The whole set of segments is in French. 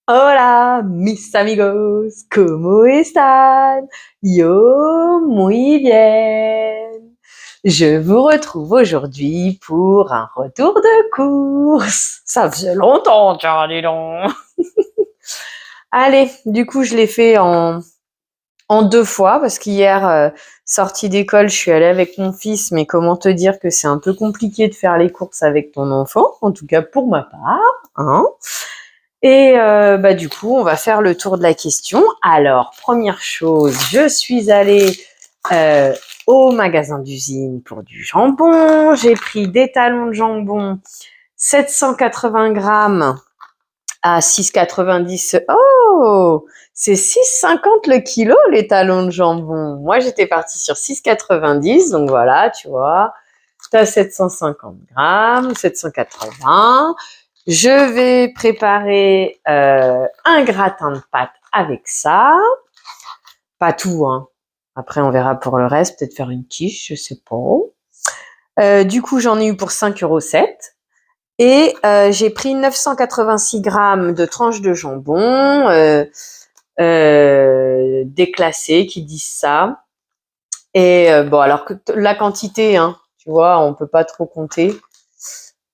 Hola, mis amigos, ¿cómo están? Yo, muy bien. Je vous retrouve aujourd'hui pour un retour de course. Ça faisait longtemps, tiens, dis donc. Allez, du coup, je l'ai fait en 2 fois parce qu'hier, sortie d'école, je suis allée avec mon fils, mais comment te dire que c'est un peu compliqué de faire les courses avec ton enfant, en tout cas pour ma part, hein. Et du coup, on va faire le tour de la question. Alors, première chose, je suis allée au magasin d'usine pour du jambon. J'ai pris des talons de jambon 780 grammes à 6,90. Oh, c'est 6,50 le kilo, les talons de jambon. Moi, j'étais partie sur 6,90. Donc voilà, tu vois, t'as 750 grammes, 780. Je vais préparer un gratin de pâtes avec ça. Pas tout, hein. Après, on verra pour le reste. Peut-être faire une quiche, je sais pas. Du coup, j'en ai eu pour 5,07 €. Et j'ai pris 986 grammes de tranches de jambon déclassées, qui disent ça. Et bon, alors que la quantité, hein, tu vois, on peut pas trop compter.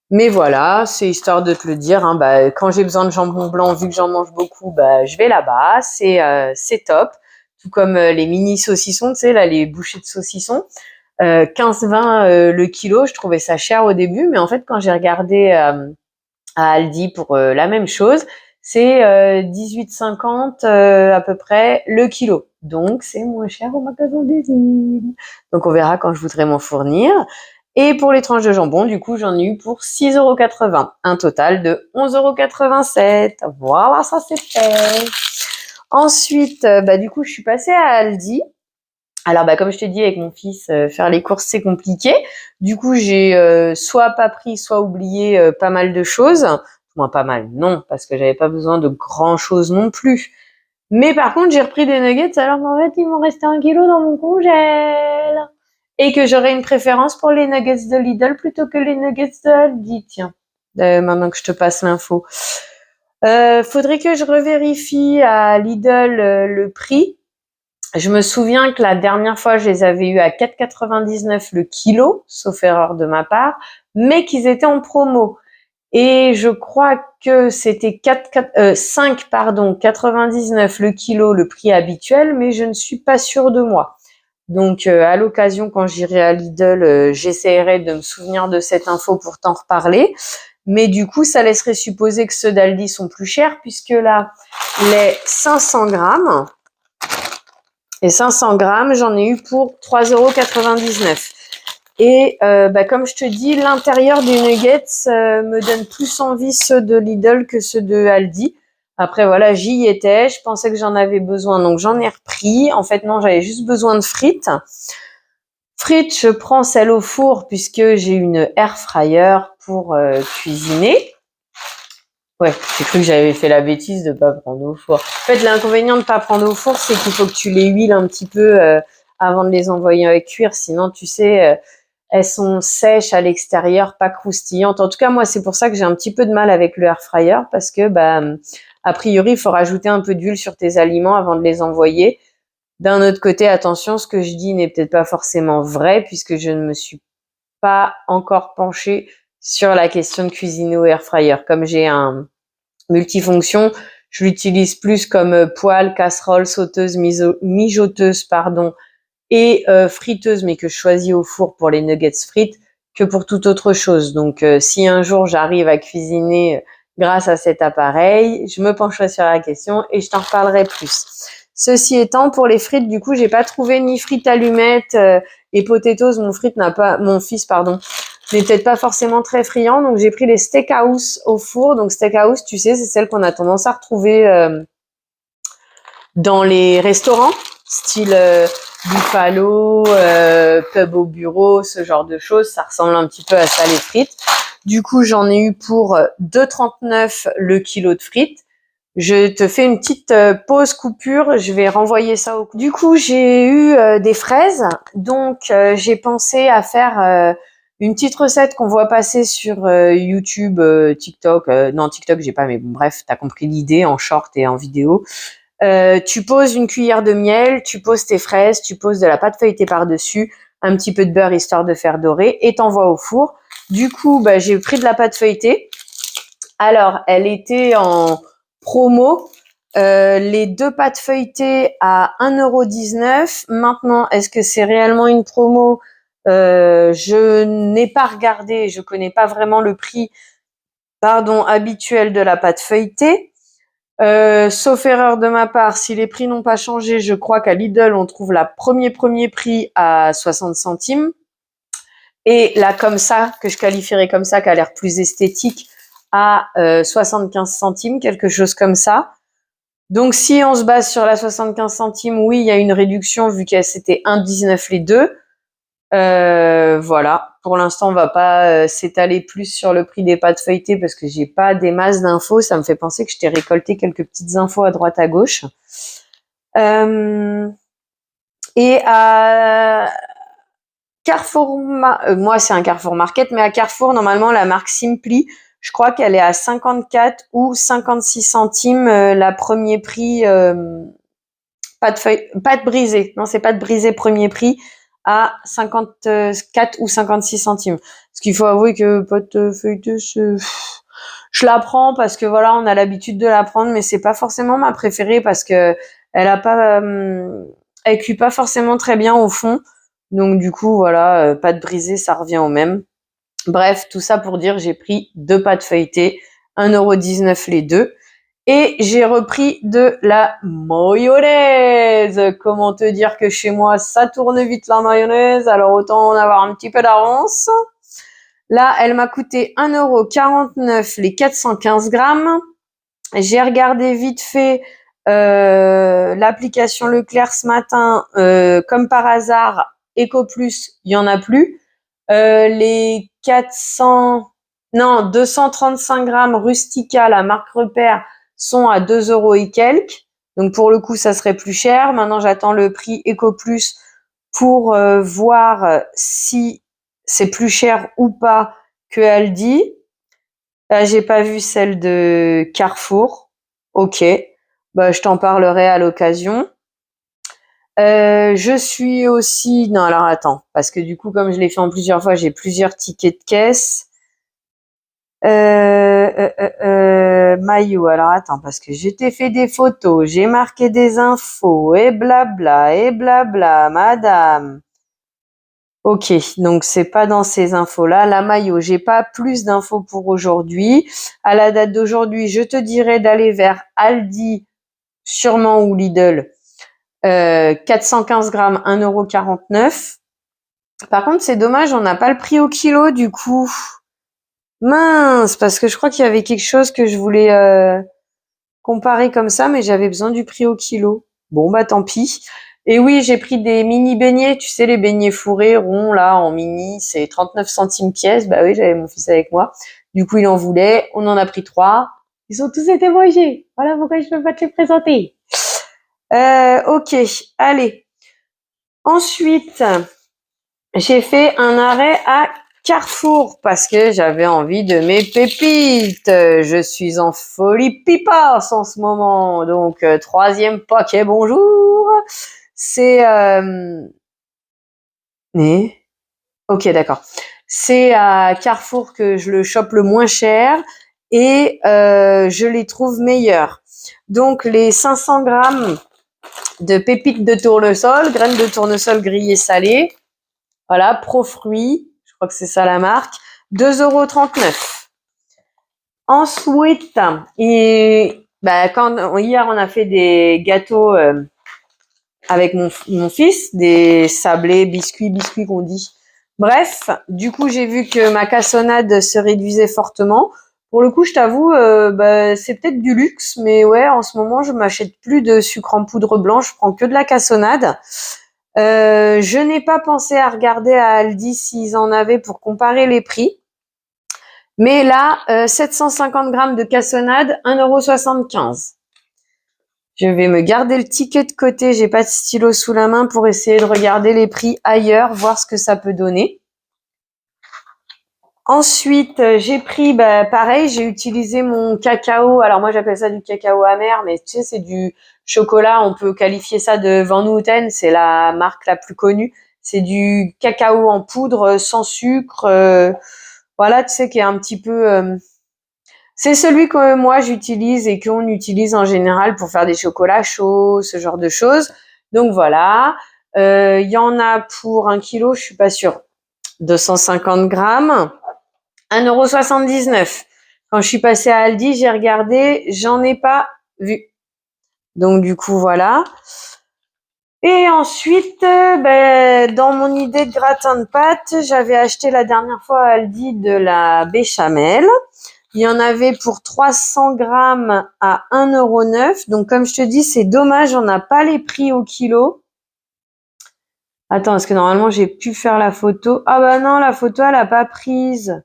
Mais voilà, c'est histoire de te le dire, hein, quand j'ai besoin de jambon blanc, vu que j'en mange beaucoup, je vais là-bas, c'est top. Tout comme les mini saucissons, tu sais, là, les bouchées de saucissons. 15,20 le kilo, je trouvais ça cher au début, mais en fait, quand j'ai regardé à Aldi pour la même chose, c'est 18,50 à peu près le kilo. Donc, c'est moins cher au magasin des îles. Donc, on verra quand je voudrais m'en fournir. Et pour les tranches de jambon, du coup, j'en ai eu pour 6,80 €. Un total de 11,87 €. Voilà, ça c'est fait. Ensuite, du coup, je suis passée à Aldi. Alors, comme je t'ai dit, avec mon fils, faire les courses, c'est compliqué. Du coup, j'ai soit pas pris, soit oublié pas mal de choses. Moins pas mal, non, parce que j'avais pas besoin de grand-chose non plus. Mais par contre, j'ai repris des nuggets, alors qu'en fait, il m'en restait 1 kilo dans mon congèle. Et que j'aurais une préférence pour les nuggets de Lidl plutôt que les nuggets de Aldi, tiens. Maintenant que je te passe l'info. Faudrait que je revérifie à Lidl le prix. Je me souviens que la dernière fois, je les avais eu à 4,99 € le kilo, sauf erreur de ma part, mais qu'ils étaient en promo. Et je crois que c'était 5,99 € le kilo, le prix habituel, mais je ne suis pas sûre de moi. Donc, à l'occasion, quand j'irai à Lidl, j'essaierai de me souvenir de cette info pour t'en reparler. Mais du coup, ça laisserait supposer que ceux d'Aldi sont plus chers, puisque là, les 500 grammes, j'en ai eu pour 3,99 €. Et comme je te dis, l'intérieur des nuggets me donne plus envie ceux de Lidl que ceux de Aldi. Après, voilà, j'y étais, je pensais que j'en avais besoin, donc j'en ai repris. En fait, non, j'avais juste besoin de frites. Frites, je prends celle au four puisque j'ai une air fryer pour cuisiner. Ouais, j'ai cru que j'avais fait la bêtise de pas prendre au four. En fait, l'inconvénient de pas prendre au four, c'est qu'il faut que tu les huiles un petit peu avant de les envoyer à cuire. Sinon, tu sais, elles sont sèches à l'extérieur, pas croustillantes. En tout cas, moi, c'est pour ça que j'ai un petit peu de mal avec le air fryer parce que, a priori, il faut rajouter un peu d'huile sur tes aliments avant de les envoyer. D'un autre côté, attention, ce que je dis n'est peut-être pas forcément vrai puisque je ne me suis pas encore penchée sur la question de cuisiner au air fryer. Comme j'ai un multifonction, je l'utilise plus comme poêle, casserole, sauteuse, mijoteuse, et friteuse, mais que je choisis au four pour les nuggets frites, que pour toute autre chose. Donc, si un jour j'arrive à cuisiner grâce à cet appareil, je me pencherai sur la question et je t'en reparlerai plus. Ceci étant, pour les frites, du coup, j'ai pas trouvé ni frites allumettes et potatoes. Mon fils, n'est peut-être pas forcément très friand, donc j'ai pris les steakhouse au four. Donc steakhouse, tu sais, c'est celle qu'on a tendance à retrouver dans les restaurants, style Buffalo, pub au bureau, ce genre de choses. Ça ressemble un petit peu à ça, les frites. Du coup, j'en ai eu pour 2,39 le kilo de frites. Je te fais une petite pause coupure, je vais renvoyer ça au... Du coup, j'ai eu des fraises, donc j'ai pensé à faire une petite recette qu'on voit passer sur YouTube, TikTok. Non, TikTok, j'ai pas, mais bon, bref, t'as compris l'idée en short et en vidéo. Tu poses une cuillère de miel, tu poses tes fraises, tu poses de la pâte feuilletée par-dessus, un petit peu de beurre histoire de faire dorer et t'envoies au four. Du coup, bah, j'ai pris de la pâte feuilletée. Alors, elle était en promo, les 2 pâtes feuilletées à 1,19 €. Maintenant, est-ce que c'est réellement une promo? Je n'ai pas regardé, je connais pas vraiment le prix, habituel de la pâte feuilletée. Sauf erreur de ma part, si les prix n'ont pas changé, je crois qu'à Lidl, on trouve la premier prix à 60 centimes. Et là, comme ça, que je qualifierais comme ça, qui a l'air plus esthétique, à 75 centimes, quelque chose comme ça. Donc, si on se base sur la 75 centimes, oui, il y a une réduction vu que c'était 1,19 les deux. Voilà. Pour l'instant, on va pas s'étaler plus sur le prix des pâtes feuilletées parce que j'ai pas des masses d'infos. Ça me fait penser que je t'ai récolté quelques petites infos à droite à gauche. Et à Carrefour, moi c'est un Carrefour Market, mais à Carrefour, normalement, la marque Simply, je crois qu'elle est à 54 ou 56 centimes la premier prix pâte brisée. Non, c'est pâte brisée premier prix à 54 ou 56 centimes. Parce qu'il faut avouer que pâte feuilletée, je la prends parce que voilà, on a l'habitude de la prendre, mais c'est pas forcément ma préférée parce que elle cuit pas forcément très bien au fond. Donc du coup, voilà, pâte brisée, ça revient au même. Bref, tout ça pour dire, j'ai pris 2 pâtes feuilletées, 1,19 € les deux. Et j'ai repris de la mayonnaise. Comment te dire que chez moi, ça tourne vite la mayonnaise, alors autant en avoir un petit peu d'avance. Là, elle m'a coûté 1,49 € les 415 grammes. J'ai regardé vite fait l'application Leclerc ce matin. Comme par hasard, EcoPlus, il y en a plus. Les 235 grammes Rustica, la marque Repère, sont à 2 € et quelques. Donc pour le coup, ça serait plus cher. Maintenant, j'attends le prix EcoPlus pour voir si c'est plus cher ou pas que Aldi. J'ai pas vu celle de Carrefour. Ok, bah je t'en parlerai à l'occasion. Je suis aussi... Non, alors attends, parce que du coup, comme je l'ai fait en plusieurs fois, j'ai plusieurs tickets de caisse. Maillot, alors attends, parce que je t'ai fait des photos, j'ai marqué des infos, et blabla, madame. Ok, donc c'est pas dans ces infos-là. La maillot, j'ai pas plus d'infos pour aujourd'hui. À la date d'aujourd'hui, je te dirais d'aller vers Aldi, sûrement, ou Lidl. 415 grammes, 1,49 €. Par contre, c'est dommage, on n'a pas le prix au kilo, du coup. Mince, parce que je crois qu'il y avait quelque chose que je voulais comparer comme ça, mais j'avais besoin du prix au kilo. Bon, bah tant pis. Et oui, j'ai pris des mini beignets, tu sais, les beignets fourrés, ronds, là, en mini, c'est 39 centimes pièce. Bah oui, j'avais mon fils avec moi. Du coup, il en voulait. On en a pris 3. Ils ont tous été mangés. Voilà pourquoi je peux pas te les présenter. Ok, allez. Ensuite, j'ai fait un arrêt à Carrefour parce que j'avais envie de mes pépites. Je suis en folie pipasse en ce moment. Donc, 3e paquet, bonjour. C'est... Ok, d'accord. C'est à Carrefour que je le chope le moins cher et je les trouve meilleurs. Donc, les 500 grammes de pépites de tournesol, graines de tournesol grillées salées. Voilà, Pro Fruits, je crois que c'est ça la marque, 2,39 €. Ensuite, hier on a fait des gâteaux avec mon fils, des sablés, biscuits qu'on dit. Bref, du coup, j'ai vu que ma cassonade se réduisait fortement. Pour le coup, je t'avoue, c'est peut-être du luxe, mais ouais, en ce moment, je m'achète plus de sucre en poudre blanche, je prends que de la cassonade. Je n'ai pas pensé à regarder à Aldi s'ils en avaient pour comparer les prix. Mais là, 750 grammes de cassonade, 1,75 €. Je vais me garder le ticket de côté. J'ai pas de stylo sous la main pour essayer de regarder les prix ailleurs, voir ce que ça peut donner. Ensuite, j'ai pris, pareil, j'ai utilisé mon cacao. Alors moi, j'appelle ça du cacao amer, mais tu sais, c'est du chocolat. On peut qualifier ça de Van Houten. C'est la marque la plus connue. C'est du cacao en poudre sans sucre. Voilà, tu sais, qui est un petit peu... c'est celui que moi, j'utilise et qu'on utilise en général pour faire des chocolats chauds, ce genre de choses. Donc voilà. Il y en a pour 1 kilo, je suis pas sûre. 250 grammes. 1,79 €. Quand je suis passée à Aldi, j'ai regardé, j'en ai pas vu. Donc du coup, voilà. Et ensuite, dans mon idée de gratin de pâte, j'avais acheté la dernière fois à Aldi de la béchamel. Il y en avait pour 300 grammes à 1,09 €. Donc comme je te dis, c'est dommage, on n'a pas les prix au kilo. Attends, parce que normalement, j'ai pu faire la photo. Ah bah non, la photo, elle a pas prise.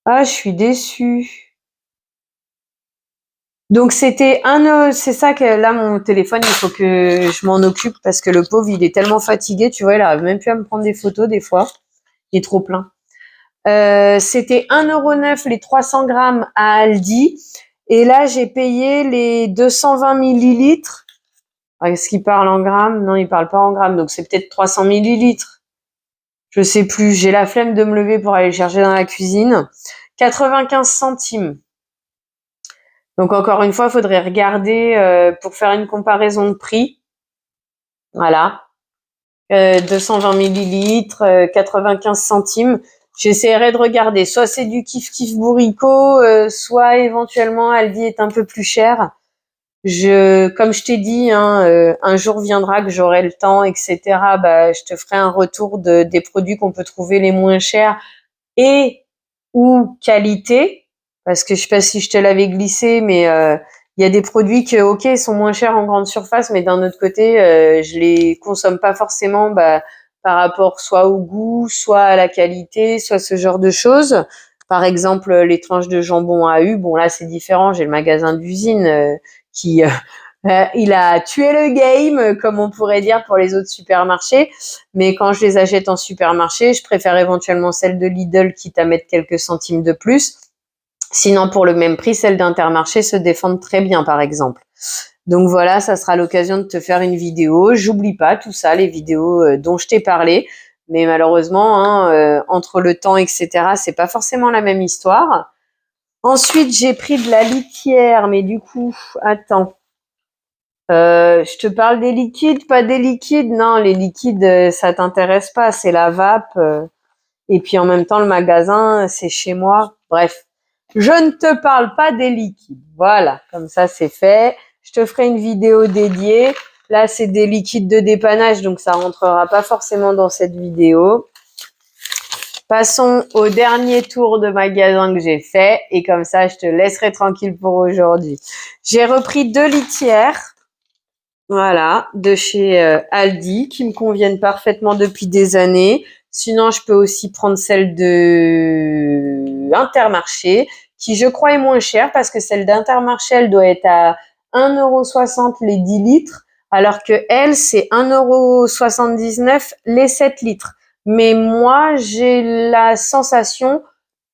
Ah, je suis déçue. Donc c'était c'est ça que là mon téléphone, il faut que je m'en occupe parce que le pauvre, il est tellement fatigué, tu vois, il arrive même plus à me prendre des photos des fois. Il est trop plein. C'était 1,09 € les 300 grammes à Aldi. Et là, j'ai payé les 220 millilitres. Est-ce qu'il parle en grammes? Non, il parle pas en grammes. Donc c'est peut-être 300 millilitres. Je sais plus. J'ai la flemme de me lever pour aller chercher dans la cuisine. 95 centimes. Donc encore une fois, il faudrait regarder pour faire une comparaison de prix. Voilà. 220 millilitres, 95 centimes. J'essaierai de regarder. Soit c'est du kiff kiff bourricot, soit éventuellement Aldi est un peu plus cher. Comme je t'ai dit, hein, un jour viendra que j'aurai le temps, etc. Je te ferai un retour des produits qu'on peut trouver les moins chers et ou qualité. Parce que je sais pas si je te l'avais glissé, mais il y a des produits que, ok, sont moins chers en grande surface, mais d'un autre côté, je les consomme pas forcément par rapport soit au goût, soit à la qualité, soit ce genre de choses. Par exemple, les tranches de jambon AU, bon là c'est différent, j'ai le magasin d'usine qui il a tué le game, comme on pourrait dire pour les autres supermarchés. Mais quand je les achète en supermarché, je préfère éventuellement celle de Lidl, quitte à mettre quelques centimes de plus. Sinon, pour le même prix, celles d'Intermarché se défendent très bien, par exemple. Donc voilà, ça sera l'occasion de te faire une vidéo. J'oublie pas tout ça, les vidéos dont je t'ai parlé. Mais malheureusement, hein, entre le temps, etc., c'est pas forcément la même histoire. Ensuite, j'ai pris de la litière, mais du coup, attends. Je te parle des liquides, pas des liquides. Non, les liquides, ça t'intéresse pas. C'est la vape. Et puis en même temps, le magasin, c'est chez moi. Bref, je ne te parle pas des liquides. Voilà, comme ça, c'est fait. Je te ferai une vidéo dédiée. Là, c'est des liquides de dépannage, donc ça rentrera pas forcément dans cette vidéo. Passons au dernier tour de magasin que j'ai fait. Et comme ça, je te laisserai tranquille pour aujourd'hui. J'ai repris 2 litières. Voilà, de chez Aldi, qui me conviennent parfaitement depuis des années. Sinon, je peux aussi prendre celle de Intermarché, qui je crois est moins chère, parce que celle d'Intermarché, elle doit être à 1,60 € les 10 litres, alors que elle, c'est 1,79 € les 7 litres. Mais moi, j'ai la sensation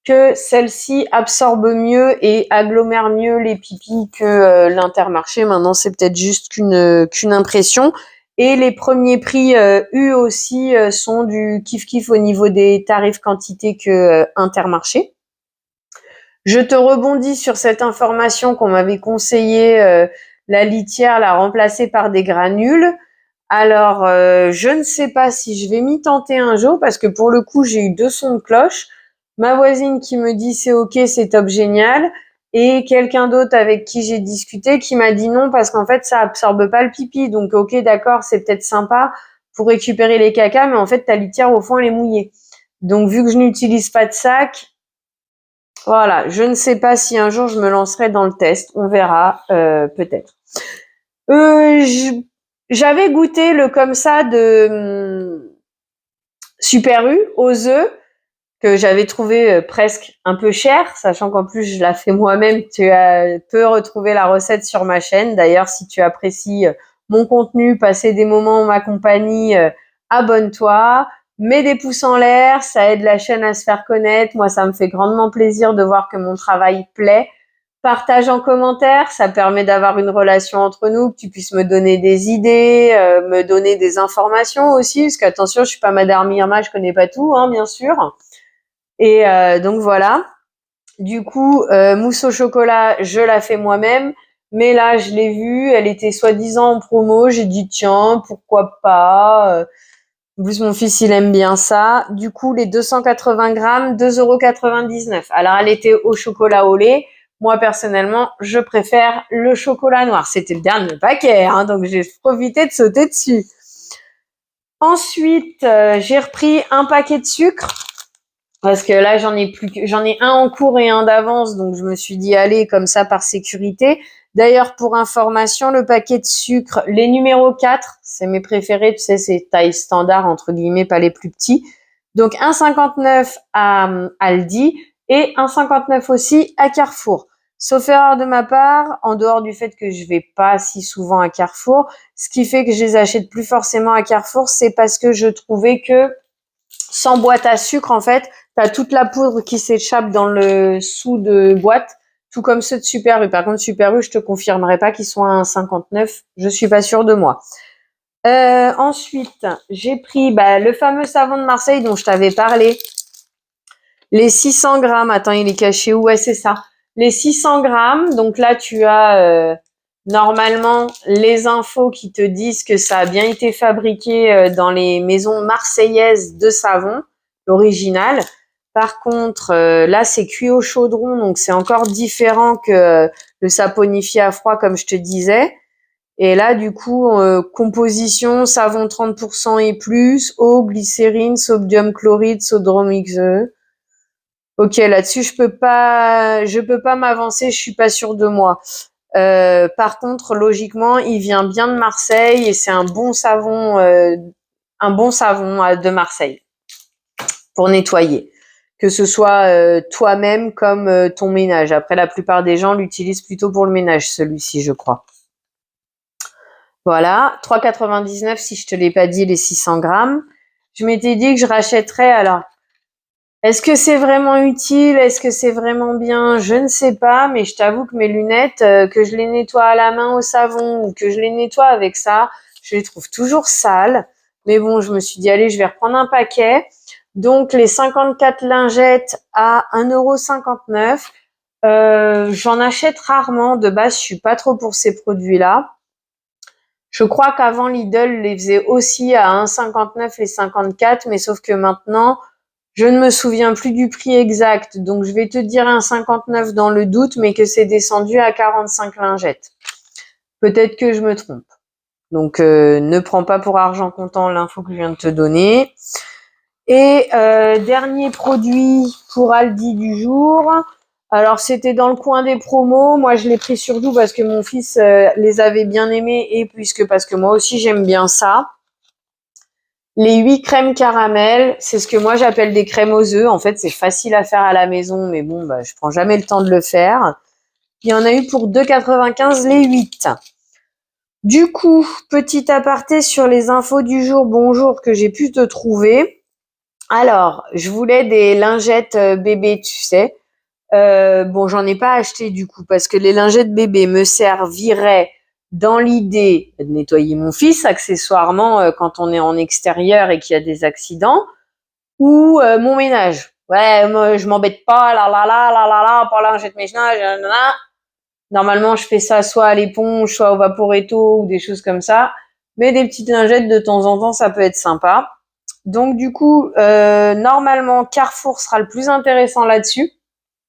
que celle-ci absorbe mieux et agglomère mieux les pipis que l'Intermarché. Maintenant, c'est peut-être juste qu'une impression. Et les premiers prix eu aussi sont du kiff-kiff au niveau des tarifs quantité que Intermarché. Je te rebondis sur cette information qu'on m'avait conseillé, la litière, la remplacer par des granules. Alors, je ne sais pas si je vais m'y tenter un jour parce que pour le coup, j'ai eu 2 sons de cloche. Ma voisine qui me dit c'est ok, c'est top, génial. Et quelqu'un d'autre avec qui j'ai discuté qui m'a dit non parce qu'en fait, ça absorbe pas le pipi. Donc, ok, d'accord, c'est peut-être sympa pour récupérer les cacas, mais en fait, ta litière, au fond, elle est mouillée. Donc, vu que je n'utilise pas de sac, voilà, je ne sais pas si un jour je me lancerai dans le test. On verra, peut-être. J'avais goûté le comme ça de Super U aux œufs. que j'avais trouvé presque un peu cher, sachant qu'en plus je la fais moi-même. Tu peux retrouver la recette sur ma chaîne. D'ailleurs, si tu apprécies mon contenu, passer des moments en ma compagnie, abonne-toi, mets des pouces en l'air, ça aide la chaîne à se faire connaître. Moi, ça me fait grandement plaisir de voir que mon travail plaît. Partage en commentaire, ça permet d'avoir une relation entre nous, que tu puisses me donner des idées, me donner des informations aussi, parce qu'attention, je suis pas Madame Irma, je connais pas tout, hein, bien sûr. Et donc voilà. Du coup, mousse au chocolat, je la fais moi-même. Mais là, je l'ai vue, elle était soi-disant en promo. J'ai dit tiens, pourquoi pas. En plus, mon fils, il aime bien ça. Du coup, les 280 grammes, 2,99 €. Alors, elle était au chocolat au lait. Moi, personnellement, je préfère le chocolat noir. C'était le dernier paquet, hein, donc j'ai profité de sauter dessus. Ensuite, j'ai repris un paquet de sucre. Parce que là, j'en ai un en cours et un d'avance, donc je me suis dit, allez, comme ça, par sécurité. D'ailleurs, pour information, le paquet de sucre, les numéros 4, c'est mes préférés, tu sais, c'est taille standard, entre guillemets, pas les plus petits. Donc, 1,59 à Aldi et 1,59 aussi à Carrefour. Sauf erreur de ma part, en dehors du fait que je vais pas si souvent à Carrefour, ce qui fait que je les achète plus forcément à Carrefour, c'est parce que je trouvais que sans boîte à sucre, en fait, t'as toute la poudre qui s'échappe dans le sous de boîte, tout comme ceux de Super U. Par contre, Super U, je te confirmerai pas qu'ils sont à 1,59. Je suis pas sûre de moi. Ensuite, j'ai pris le fameux savon de Marseille dont je t'avais parlé. Les 600 grammes. Attends, il est caché où? Ouais, c'est ça. Les 600 grammes. Donc là, tu as normalement les infos qui te disent que ça a bien été fabriqué dans les maisons marseillaises de savon, l'original. Par contre, là, c'est cuit au chaudron, donc c'est encore différent que le saponifié à froid, comme je te disais. Et là, du coup, composition, savon 30% et plus, eau, glycérine, sodium chloride, sodium XE. Ok, là-dessus, je peux pas m'avancer, je suis pas sûre de moi. Par contre, logiquement, il vient bien de Marseille et c'est un bon savon de Marseille pour nettoyer. Que ce soit toi-même comme ton ménage. Après, la plupart des gens l'utilisent plutôt pour le ménage, celui-ci, je crois. Voilà, 3,99 si je te l'ai pas dit, les 600 grammes. Je m'étais dit que je rachèterais. Alors, est-ce que c'est vraiment utile? Est-ce que c'est vraiment bien? Je ne sais pas, mais je t'avoue que mes lunettes, que je les nettoie à la main au savon ou que je les nettoie avec ça, je les trouve toujours sales. Mais bon, je me suis dit, allez, je vais reprendre un paquet. Donc, les 54 lingettes à 1,59 €. J'en achète rarement. De base, je suis pas trop pour ces produits-là. Je crois qu'avant, Lidl les faisait aussi à 1,59 les 54, mais sauf que maintenant, je ne me souviens plus du prix exact. Donc, je vais te dire 1,59 dans le doute, mais que c'est descendu à 45 lingettes. Peut-être que je me trompe. Donc, ne prends pas pour argent comptant l'info que je viens de te donner. Et dernier produit pour Aldi du jour. Alors, c'était dans le coin des promos. Moi, je l'ai pris surtout parce que mon fils les avait bien aimés et parce que moi aussi, j'aime bien ça. Les 8 crèmes caramel, c'est ce que moi, j'appelle des crèmes aux œufs. En fait, c'est facile à faire à la maison, mais bon, je prends jamais le temps de le faire. Il y en a eu pour 2,95 les 8. Du coup, petit aparté sur les infos du jour, bonjour, que j'ai pu te trouver. Alors, je voulais des lingettes bébé, tu sais. Bon, j'en ai pas acheté du coup parce que les lingettes bébé me serviraient dans l'idée de nettoyer mon fils accessoirement quand on est en extérieur et qu'il y a des accidents ou mon ménage. Ouais, moi je m'embête pas, pas là, jette mes chenilles, Normalement, je fais ça soit à l'éponge, soit au Vaporetto ou des choses comme ça. Mais des petites lingettes de temps en temps, ça peut être sympa. Donc du coup, normalement, Carrefour sera le plus intéressant là-dessus.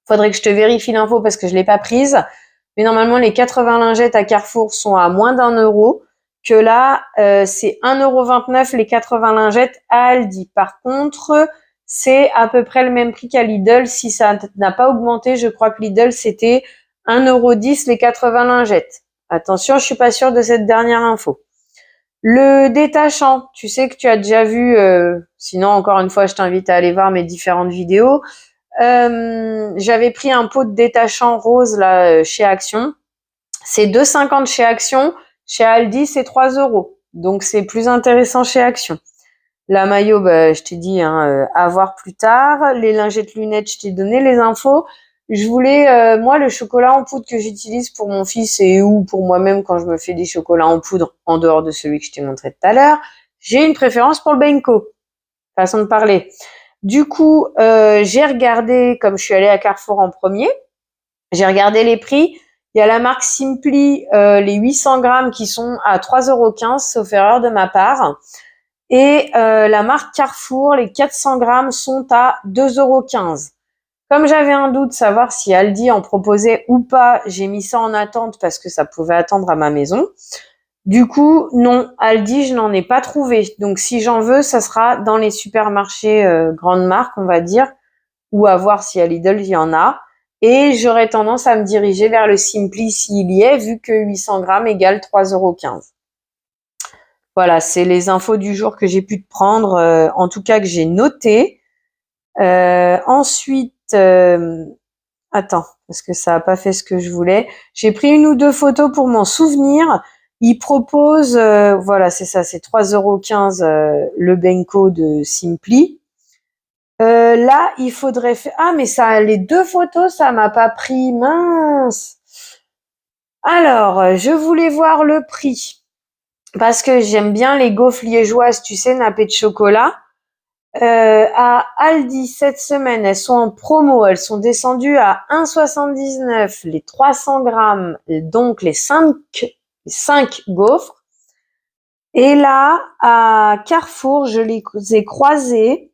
Faudrait que je te vérifie l'info parce que je l'ai pas prise. Mais normalement, les 80 lingettes à Carrefour sont à moins d'1 €. Que là, c'est 1,29 € les 80 lingettes à Aldi. Par contre, c'est à peu près le même prix qu'à Lidl. Si ça n'a pas augmenté, je crois que Lidl, c'était 1,10 € les 80 lingettes. Attention, je suis pas sûre de cette dernière info. Le détachant, tu sais que tu as déjà vu Sinon, encore une fois, je t'invite à aller voir mes différentes vidéos. J'avais pris un pot de détachant rose là chez Action. C'est 2,50 chez Action. Chez Aldi, c'est 3 €. Donc, c'est plus intéressant chez Action. La maillot, bah, je t'ai dit, hein, à voir plus tard. Les lingettes lunettes, je t'ai donné les infos. Je voulais, moi, le chocolat en poudre que j'utilise pour mon fils ou pour moi-même quand je me fais des chocolats en poudre, en dehors de celui que je t'ai montré tout à l'heure, j'ai une préférence pour le Benko. Façon de parler. Du coup, j'ai regardé, comme je suis allée à Carrefour en premier, j'ai regardé les prix. Il y a la marque Simply, les 800 grammes qui sont à 3,15 €, sauf erreur de ma part. Et la marque Carrefour, les 400 grammes sont à 2,15 €. Comme j'avais un doute savoir si Aldi en proposait ou pas, j'ai mis ça en attente parce que ça pouvait attendre à ma maison. Du coup, non, Aldi, je n'en ai pas trouvé. Donc, si j'en veux, ça sera dans les supermarchés grandes marques, on va dire, ou à voir si à Lidl, il y en a. Et j'aurais tendance à me diriger vers le Simply s'il y est, vu que 800 grammes égale 3,15 €. Voilà, c'est les infos du jour que j'ai pu te prendre, en tout cas que j'ai noté. Ensuite, attends, parce que ça n'a pas fait ce que je voulais. J'ai pris une ou deux photos pour m'en souvenir. Il propose, voilà, c'est ça, c'est 3,15 € le Benko de Simply. Là, il faudrait faire... Ah, mais ça, les deux photos, ça m'a pas pris, mince. Alors, je voulais voir le prix. Parce que j'aime bien les gaufres liégeoises, tu sais, nappées de chocolat. À Aldi, cette semaine, elles sont en promo. Elles sont descendues à 1,79 € les 300 grammes, donc les 5 gaufres. Et là, à Carrefour, je les ai croisées,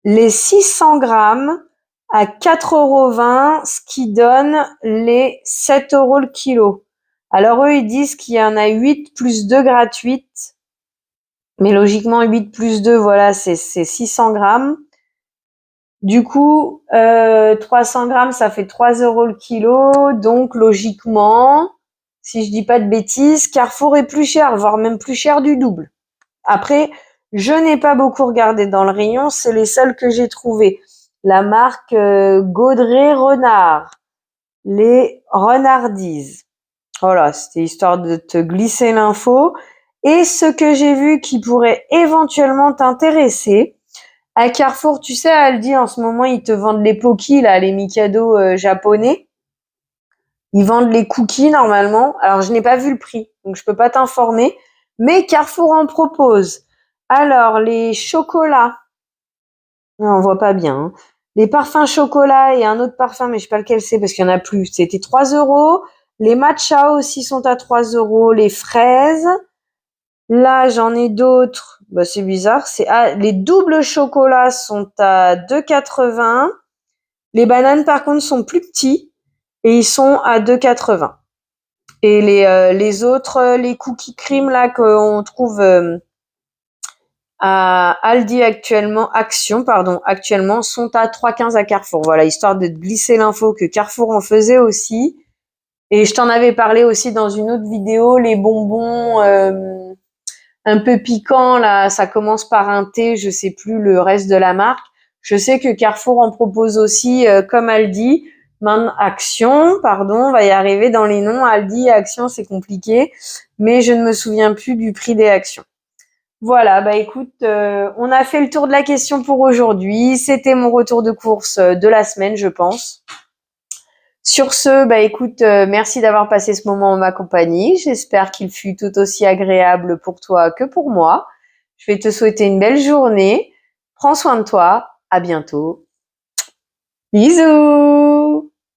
les 600 grammes à 4,20 €, ce qui donne les 7 € le kilo. Alors eux, ils disent qu'il y en a 8 plus 2 gratuites. Mais logiquement, 8 plus 2, voilà, c'est 600 grammes. Du coup, 300 grammes, ça fait 3 € le kilo. Donc, logiquement, si je dis pas de bêtises, Carrefour est plus cher, voire même plus cher du double. Après, je n'ai pas beaucoup regardé dans le rayon, c'est les seuls que j'ai trouvés. La marque Gaudret Renard, les Renardises. Voilà, c'était histoire de te glisser l'info. Et ce que j'ai vu qui pourrait éventuellement t'intéresser, à Carrefour, tu sais, Aldi, en ce moment, ils te vendent les Poki, là, les Mikado japonais. Ils vendent les cookies, normalement. Alors, je n'ai pas vu le prix, donc je peux pas t'informer. Mais Carrefour en propose. Alors, les chocolats. Non, on voit pas bien. Hein. Les parfums chocolat et un autre parfum, mais je sais pas lequel c'est parce qu'il y en a plus. C'était 3 €. Les matchas aussi sont à 3 €. Les fraises. Là, j'en ai d'autres. Bah, c'est bizarre. Les doubles chocolats sont à 2,80 €. Les bananes, par contre, sont plus petits et ils sont à 2,80 €. Et les autres, les cookies cream là qu'on trouve à Aldi actuellement sont à 3,15 € à Carrefour. Voilà, histoire de te glisser l'info que Carrefour en faisait aussi. Et je t'en avais parlé aussi dans une autre vidéo, les bonbons un peu piquants là, ça commence par un T, je sais plus le reste de la marque. Je sais que Carrefour en propose aussi, comme Aldi. Action, pardon, on va y arriver dans les noms. Aldi et Action, c'est compliqué, mais je ne me souviens plus du prix des actions. Voilà, bah écoute, on a fait le tour de la question pour aujourd'hui. C'était mon retour de course de la semaine, je pense. Sur ce, bah écoute, merci d'avoir passé ce moment en ma compagnie. J'espère qu'il fut tout aussi agréable pour toi que pour moi. Je vais te souhaiter une belle journée. Prends soin de toi. À bientôt. Bisous!